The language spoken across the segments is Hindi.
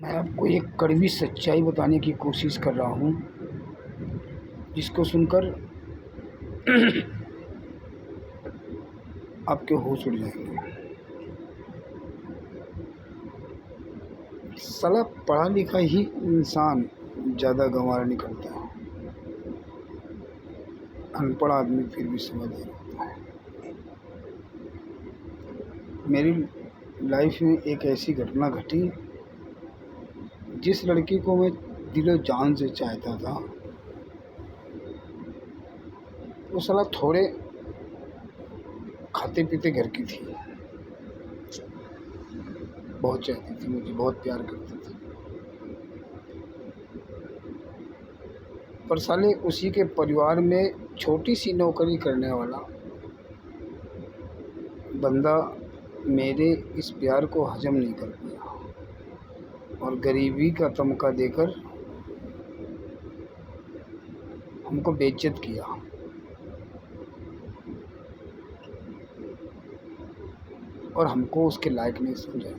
मैं आपको एक कड़वी सच्चाई बताने की कोशिश कर रहा हूँ, जिसको सुनकर आपके होश उड़ जाएंगे। साला पढ़ा लिखा ही इंसान ज़्यादा गंवार निकलता है, अनपढ़ आदमी फिर भी समझदार होता है। मेरी लाइफ में एक ऐसी घटना घटी, जिस लड़की को मैं दिलो जान से चाहता था, वो साला थोड़े खाते पीते घर की थी। बहुत चाहती थी मुझे, बहुत प्यार करती थी, पर साले उसी के परिवार में छोटी सी नौकरी करने वाला बंदा मेरे इस प्यार को हजम नहीं कर पाया और गरीबी का तमगा देकर हमको बेइज्जत किया। और हमको उसके लायक नहीं समझा।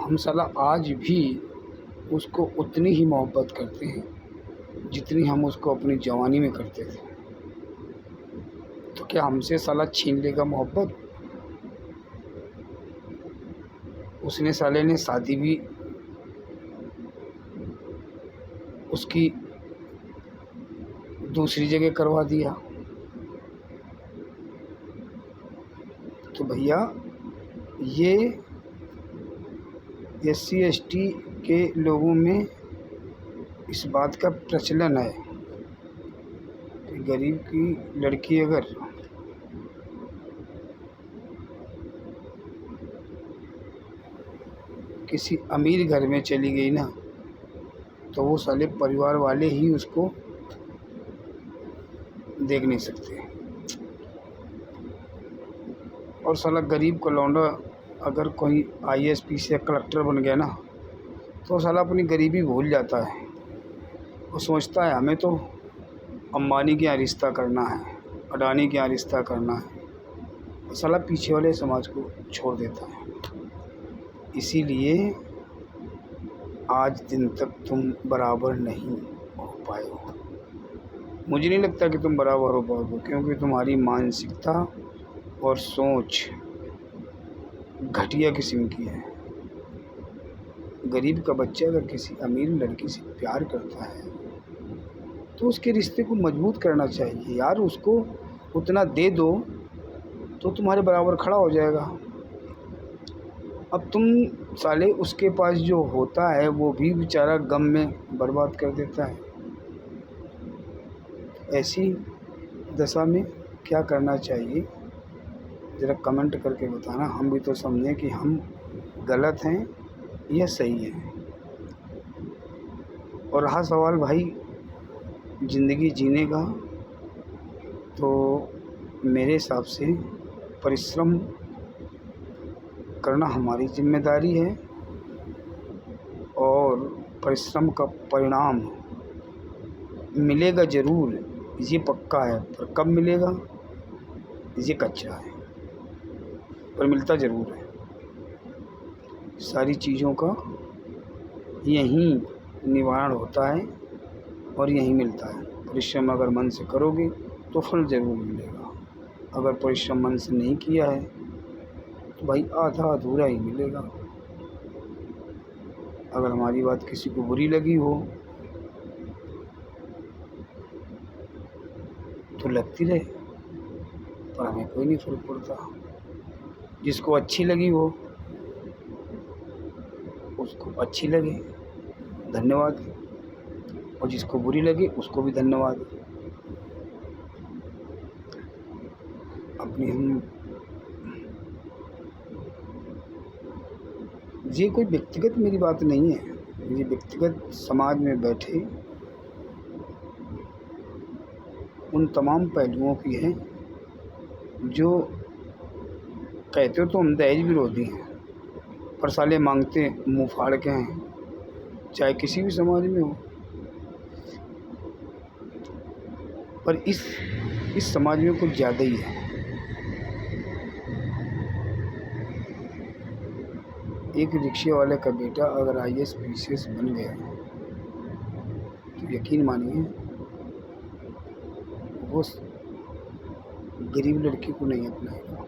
हम साला आज भी उसको उतनी ही मोहब्बत करते हैं जितनी हम उसको अपनी जवानी में करते थे। तो क्या हमसे साला छीन लेगा मोहब्बत? उसने साले ने शादी भी उसकी दूसरी जगह करवा दिया। तो भैया, ये SC ST के लोगों में इस बात का प्रचलन है कि गरीब की लड़की अगर किसी अमीर घर में चली गई ना, तो वो साले परिवार वाले ही उसको देख नहीं सकते। और साला गरीब का लौंडा अगर कोई IAS या कलेक्टर बन गया ना, तो साला अपनी गरीबी भूल जाता है। वो सोचता है हमें तो अंबानी के यहाँ रिश्ता करना है, अडानी के यहाँ रिश्ता करना है। तो साला पीछे वाले समाज को छोड़ देता है। इसीलिए आज दिन तक तुम बराबर नहीं हो पाए हो। मुझे नहीं लगता कि तुम बराबर हो पाओगे, क्योंकि तुम्हारी मानसिकता और सोच घटिया किस्म की है। गरीब का बच्चा अगर किसी अमीर लड़की से प्यार करता है तो उसके रिश्ते को मजबूत करना चाहिए यार। उसको उतना दे दो तो तुम्हारे बराबर खड़ा हो जाएगा। अब तुम साले उसके पास जो होता है वो भी बेचारा गम में बर्बाद कर देता है। ऐसी दशा में क्या करना चाहिए, ज़रा कमेंट करके बताना। हम भी तो समझें कि हम गलत हैं या सही हैं। और रहा सवाल भाई ज़िंदगी जीने का, तो मेरे हिसाब से परिश्रम करना हमारी जिम्मेदारी है और परिश्रम का परिणाम मिलेगा ज़रूर, ये पक्का है। पर कब मिलेगा ये कच्चा है, पर मिलता ज़रूर है। सारी चीज़ों का यहीं निवारण होता है और यहीं मिलता है। परिश्रम अगर मन से करोगे तो फल ज़रूर मिलेगा। अगर परिश्रम मन से नहीं किया है तो भाई आधा अधूरा ही मिलेगा। अगर हमारी बात किसी को बुरी लगी हो तो लगती रहे, पर हमें कोई नहीं फ़र्क पड़ता। जिसको अच्छी लगी हो उसको अच्छी लगे, धन्यवाद। और जिसको बुरी लगे उसको भी धन्यवाद। अपनी हम ये कोई व्यक्तिगत मेरी बात नहीं है, ये व्यक्तिगत समाज में बैठे उन तमाम पहलुओं की है जो कहते हो तो हम दहेज विरोधी हैं, पर साले मांगते मुँह फाड़ के हैं, चाहे किसी भी समाज में हो। पर इस समाज में कुछ ज़्यादा ही है। एक रिक्शे वाले का बेटा अगर IAS PCS बन गया तो यकीन मानिए वो गरीब लड़की को नहीं अपनाएगा,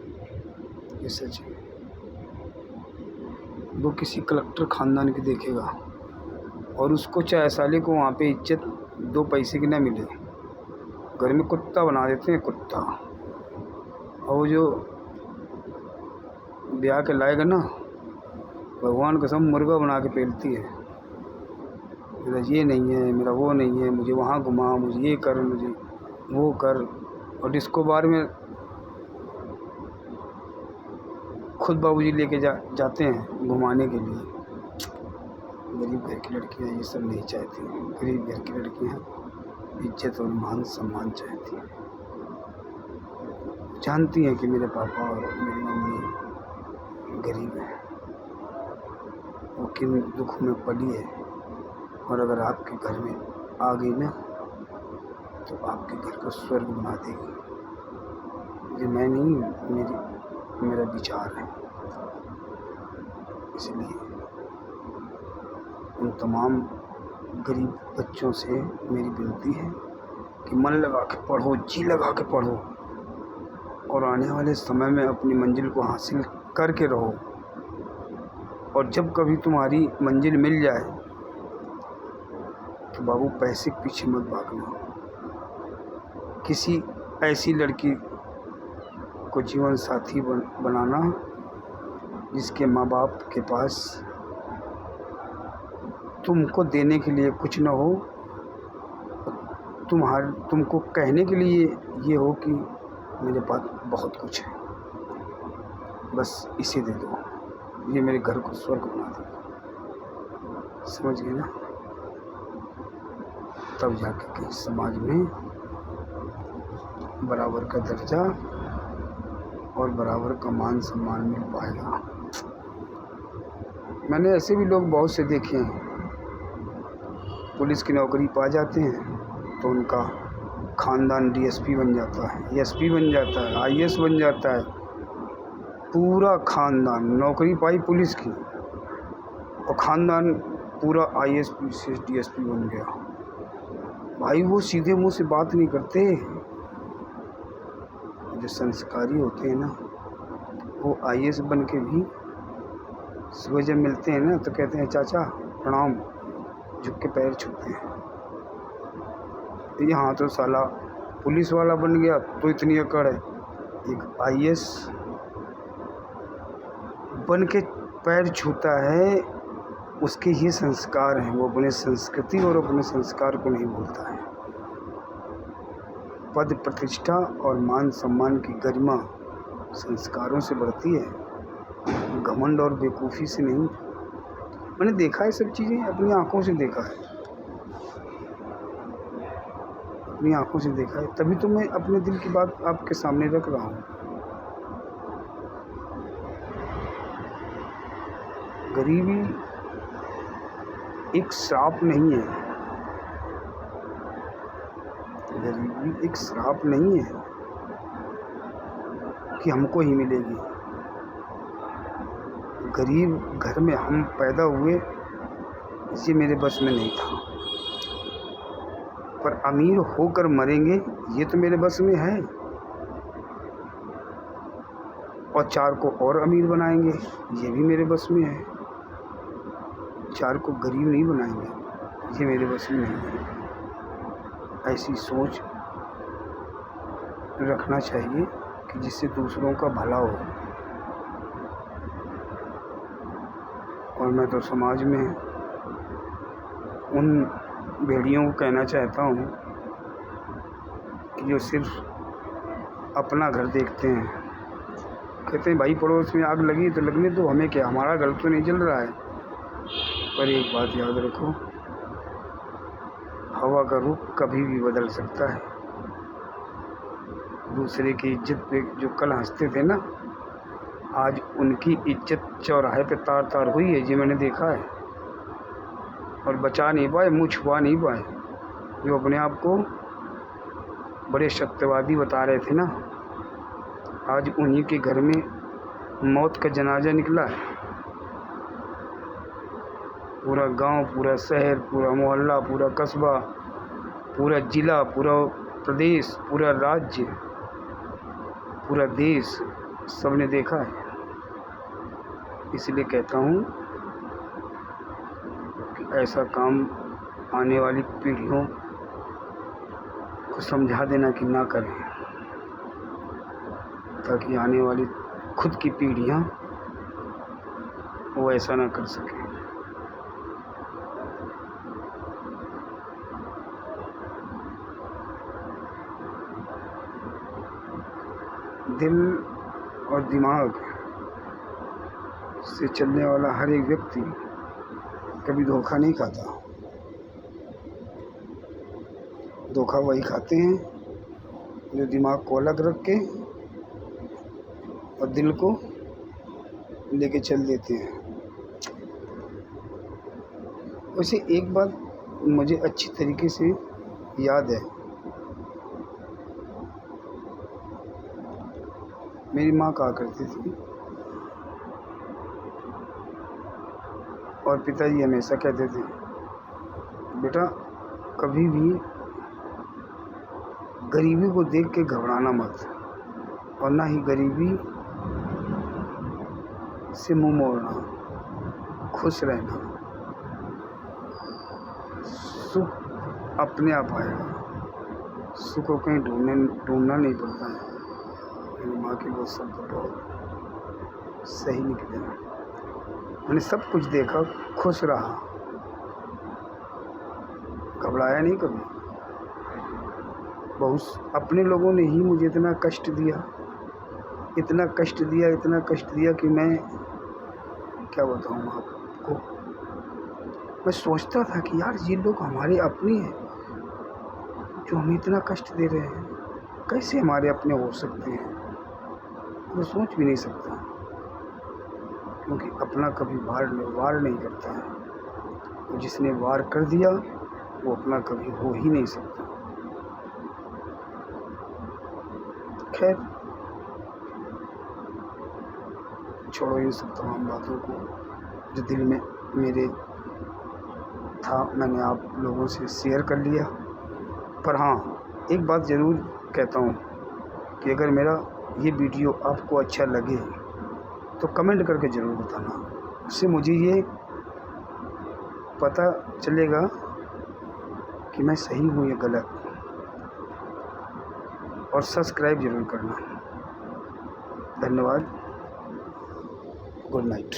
ये सच है। वो किसी कलेक्टर ख़ानदान की देखेगा और उसको चाहे साले को वहाँ पे इज्जत 2 पैसे की ना मिले, घर में कुत्ता बना देते हैं, कुत्ता। और वो जो ब्याह के लाएगा ना, भगवान कसम मुर्गा बना के पेलती है। मेरा ये नहीं है, मेरा वो नहीं है, मुझे वहाँ घुमा, मुझे ये कर, मुझे वो कर। और डिस्को बार में खुद बाबूजी लेके जाते हैं घुमाने के लिए। गरीब घर की लड़कियाँ ये सब नहीं चाहती। गरीब घर की लड़कियाँ इज्जत और मान सम्मान चाहती हैं। जानती हैं कि मेरे पापा और मेरी मम्मी गरीब हैं, वो किन दुख में पली है। और अगर आपके घर में आ गई ना तो आपके घर को स्वर्ग बना देगी। ये मैं नहीं, मेरा विचार है। इसलिए उन तमाम गरीब बच्चों से मेरी विनती है कि मन लगा के पढ़ो, जी लगा के पढ़ो और आने वाले समय में अपनी मंजिल को हासिल करके रहो। और जब कभी तुम्हारी मंजिल मिल जाए तो बाबू पैसे के पीछे मत भागना। किसी ऐसी लड़की को जीवन साथी बनाना जिसके माँ बाप के पास तुमको देने के लिए कुछ न हो, तुमको कहने के लिए ये हो कि मेरे पास बहुत कुछ है, बस इसे दे दो, ये मेरे घर को स्वर्ग बना देगा। समझ गए ना? तब जाकर के समाज में बराबर का दर्जा और बराबर का मान सम्मान मिल पाएगा। मैंने ऐसे भी लोग बहुत से देखे हैं, पुलिस की नौकरी पा जाते हैं तो उनका ख़ानदान DSP बन जाता है, SP बन जाता है, IAS बन जाता है। पूरा ख़ानदान नौकरी पाई पुलिस की और ख़ानदान पूरा IAS PCS DSP बन गया। भाई वो सीधे मुंह से बात नहीं करते। जो संस्कारी होते हैं ना, वो IAS बन के भी सुबह जब मिलते हैं ना तो कहते हैं चाचा प्रणाम, झुक के पैर छूते हैं। यहाँ तो साला पुलिस वाला बन गया तो इतनी अकड़ है, एक IAS बन के पैर छूता है। उसके ये संस्कार हैं, वो अपने संस्कृति और अपने संस्कार को नहीं भूलता है। पद प्रतिष्ठा और मान सम्मान की गरिमा संस्कारों से बढ़ती है, घमंड और बेवकूफ़ी से नहीं। मैंने देखा है सब चीज़ें, अपनी आंखों से देखा है, अपनी आंखों से देखा है, तभी तो मैं अपने दिल की बात आपके सामने रख रहा हूँ। गरीबी एक श्राप नहीं है, गरीबी एक श्राप नहीं है कि हमको ही मिलेगी। गरीब घर में हम पैदा हुए, ये मेरे बस में नहीं था, पर अमीर होकर मरेंगे ये तो मेरे बस में है। और 4 को और अमीर बनाएंगे ये भी मेरे बस में है। 4 को गरीब नहीं बनाएंगे ये मेरे बस में नहीं है। ऐसी सोच रखना चाहिए कि जिससे दूसरों का भला हो। और मैं तो समाज में उन भेड़ियों को कहना चाहता हूँ कि जो सिर्फ अपना घर देखते हैं, कहते हैं भाई पड़ोस में आग लगी तो लगने दो, हमें क्या, हमारा घर तो नहीं जल रहा है। पर एक बात याद रखो, हवा का रुख कभी भी बदल सकता है। दूसरे की इज्जत पे जो कल हंसते थे ना, आज उनकी इज्जत चौराहे पे तार तार हुई है, जी मैंने देखा है। और बचा नहीं पाए, मुँह छुपा नहीं पाए। जो अपने आप को बड़े सत्यवादी बता रहे थे ना, आज उन्हीं के घर में मौत का जनाजा निकला है। पूरा गांव, पूरा शहर, पूरा मोहल्ला, पूरा कस्बा, पूरा ज़िला, पूरा प्रदेश, पूरा राज्य, पूरा देश सब ने देखा है। इसलिए कहता हूँ कि ऐसा काम आने वाली पीढ़ियों को समझा देना कि ना करें, ताकि आने वाली खुद की पीढ़ियाँ वो ऐसा ना कर सकें। दिल और दिमाग से चलने वाला हर एक व्यक्ति कभी धोखा नहीं खाता। धोखा वही खाते हैं जो दिमाग को अलग रख के और दिल को लेके चल देते हैं। वैसे एक बात मुझे अच्छी तरीके से याद है। मेरी माँ कहा करती थी और पिताजी हमेशा कहते थे, बेटा कभी भी गरीबी को देख के घबराना मत, और ना ही गरीबी से मुंह मोड़ना, खुश रहना। सुख अपने आप आएगा, सुख को कहीं ढूंढना नहीं पड़ता है। मेरी माँ के वो शब्द बहुत सही निकले। मैंने सब कुछ देखा, खुश रहा, घबराया नहीं कभी। बहुत अपने लोगों ने ही मुझे इतना कष्ट दिया, इतना कष्ट दिया, इतना कष्ट दिया कि मैं क्या बताऊँ आपको। मैं सोचता था कि यार ये लोग हमारे अपने हैं जो हमें इतना कष्ट दे रहे हैं, कैसे हमारे अपने हो सकते हैं। मैं सोच भी नहीं सकता, क्योंकि अपना कभी वार नहीं करता है, और जिसने वार कर दिया वो अपना कभी हो ही नहीं सकता। खैर छोड़ो इन सब तमाम बातों को, जो दिल में मेरे था मैंने आप लोगों से शेयर कर लिया। पर हाँ, एक बात ज़रूर कहता हूँ कि अगर मेरा ये वीडियो आपको अच्छा लगे तो कमेंट करके ज़रूर बताना। उससे मुझे ये पता चलेगा कि मैं सही हूँ या गलत। और सब्सक्राइब ज़रूर करना। धन्यवाद। Good night.